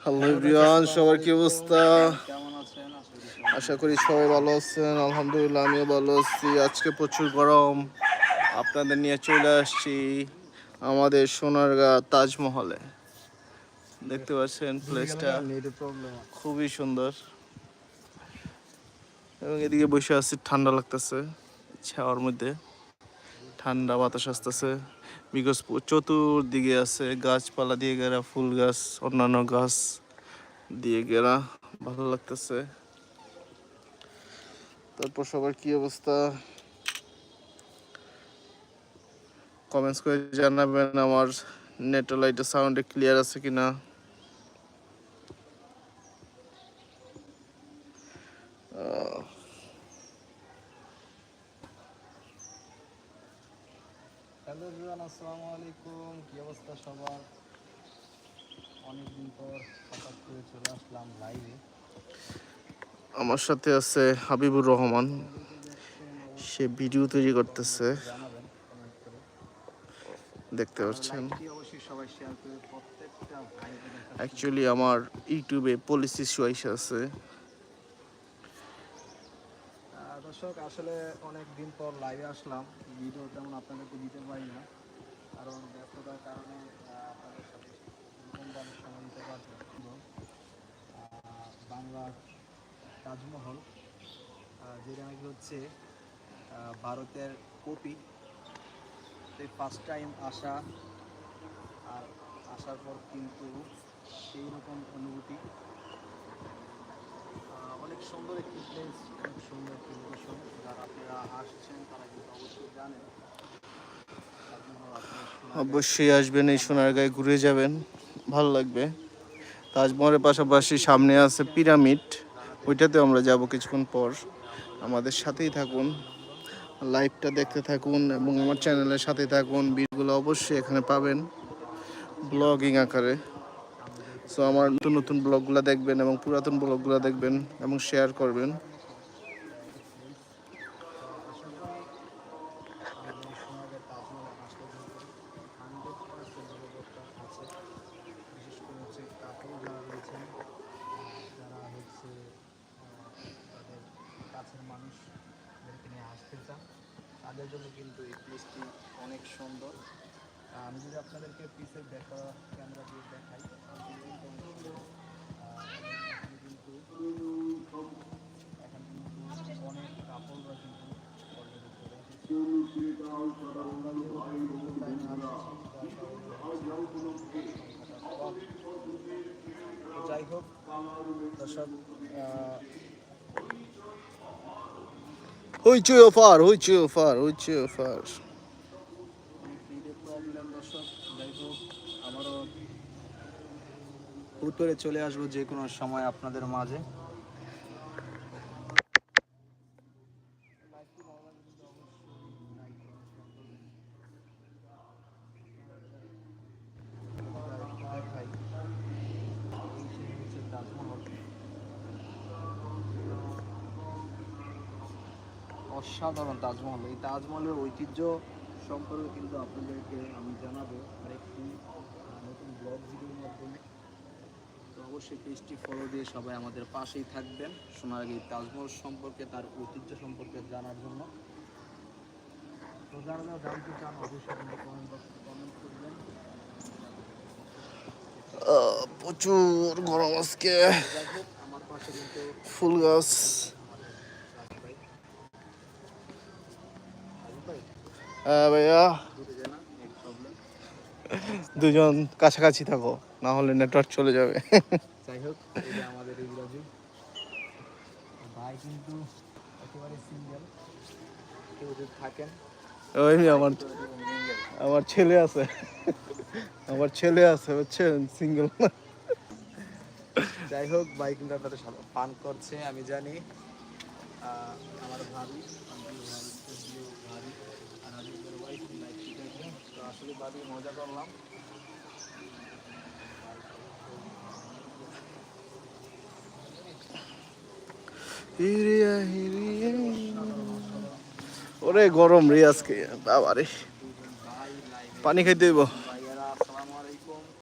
Hello everyone, সবার কি অবস্থা? আশা করি সবাই ভালো আছেন। আলহামদুলিল্লাহ, আমিও ভালো আছি। আজকে প্রচুর গরম। আপনাদের নিয়ে চলে আসছি আমাদের সোনারগাঁ তাজমহলে। দেখতে পাচ্ছেন প্লেসটা খুবই সুন্দর, এবং এদিকে বসে আছি, ঠান্ডা লাগতেছে। ছাওয়ার মধ্যে ঠান্ডা বাতাস আসতেছে, বিকজ চতুর্দিকে আছে গাছপালা দিয়ে ঘেরা, ফুল গাছ, অন্যান্য গাছ দিয়ে ঘেরা। ভালো লাগতেছে। তারপর সবার কি অবস্থা কমেন্টস করে জানাবেন। আমার নেট লাইটের সাউন্ডে ক্লিয়ার আছে কিনা। হ্যালো এভরিওয়ান, আসসালামু আলাইকুম। কি অবস্থা সবার? অনেকদিন পর হঠাৎ করে চলে আসলাম লাইভে। আমার সাথে আছে হাবিবুর রহমান, সে ভিডিও তৈরি করতেছে, জানাবেন কমেন্ট করে। দেখতে পাচ্ছেন। লাইভটি অবশ্যই সবাই শেয়ার করে প্রত্যেকটা ভাইকে দেখার। অ্যাকচুয়ালি আমার ইউটিউবে পলিসি ইস্যু আছে। দর্শক, আসলে অনেক দিন পর লাইভে আসলাম। ভিডিও তেমন আপনাদেরকে দিতে পারি না, কারণ ব্যস্ততার কারণে আপনাদের সাথে এরকমভাবে সময় দিতে পারছি না। বাংলার তাজমহল, যেটা নাকি হচ্ছে ভারতের কপি, ফার্স্ট টাইম আসা, আর আসার পর কিন্তু সেই রকম অনুভূতি। অনেক সুন্দর একটি প্লেস, অনেক সুন্দর একটি লোকেশন। যারা আপনারা আসছেন তারা কিন্তু অবশ্যই জানেন তাজমহল আপনার অবশ্যই আসবেন, এই সোনারগাঁয়ে ঘুরে যাবেন, ভালো লাগবে। তাজমহলের পাশাপাশি সামনে আছে পিরামিড, ওইটাতেও আমরা যাব কিছুক্ষণ পর। আমাদের সাথেই থাকুন, লাইভটা দেখতে থাকুন এবং আমার চ্যানেলের সাথে থাকুন। ভিডিওগুলো অবশ্যই এখানে পাবেন ব্লগিং আকারে। সো আমার নতুন নতুন ব্লগগুলো দেখবেন এবং পুরাতন ব্লগগুলো দেখবেন এবং শেয়ার করবেন। আশা করি আমাদের সোনারগাঁও তাজমহলে আসলে কিন্তু 100% নিরাপত্তা আছে। বিশেষ করে হচ্ছে কাপল যারা রয়েছেন, যারা হচ্ছে তাদের কাছের মানুষদেরকে নিয়ে আসতে চান, তাদের জন্য কিন্তু এই প্লেসটি অনেক সুন্দর। আমি যদি আপনাদেরকে পিসের দেখা ক্যামেরা দিয়ে দেখাই, এখানে কিন্তু অনেক কাপড়রা কিন্তু অলরেডি চলে এসেছে। আমরা যেহেতু টাইমে আসছি, যার কারণে তো যাই হোক দর্শক, হইচই অফার, হইচই অফার, হইচই অফার। নেটের প্রবলেম দর্শক। যাই হোক, আবারও উত্তরে চলে আসবো যে কোনো সময় আপনাদের মাঝে। তাজমহল, অসাধারণ তাজমহল। এই তাজমহলের ঐতিহ্য সম্পর্কে কিন্তু আপনাদেরকে আমি জানাবো আরেকটি নতুন ব্লগ ভিডিওর মাধ্যমে। তো অবশ্যই পেজটি ফলো দিয়ে সবাই আমাদের পাশেই থাকবেন সোনারগাঁও তাজমহল সম্পর্কে, তার ঐতিহ্য সম্পর্কে জানার জন্য। তো যারা যারা জানতে চান অবশ্যই কিন্তু কমেন্ট বক্সে কমেন্ট করবেন। প্রচুর গরম আজকে। যাই হোক, আমার পাশে কিন্তু ফুল গাছ। ভাইয়া, দুজন কাছাকাছি থাকো, না হলে নেটওয়ার্ক চলে যাবে। যাই হোক, এটা আমাদের ইংরাজি ভাই কিন্তু একেবারে সিঙ্গেল। কেউ যদি থাকেন, ওই আমার আমার ছেলে আছে, আমার ছেলে আছে, বুঝছেন, সিঙ্গেল। যাই হোক, ভাই কিন্তু আপনাদের সাথে পান করছে আমি জানি। আমার ভাবি, ভাবি আর আমি ওয়াইফ লাইফটি দেখবেন। তো আসলে ভাবি মজা করলাম। ওরে গরম রে আজকে, বাবা রে, পানি খাইতে হইব।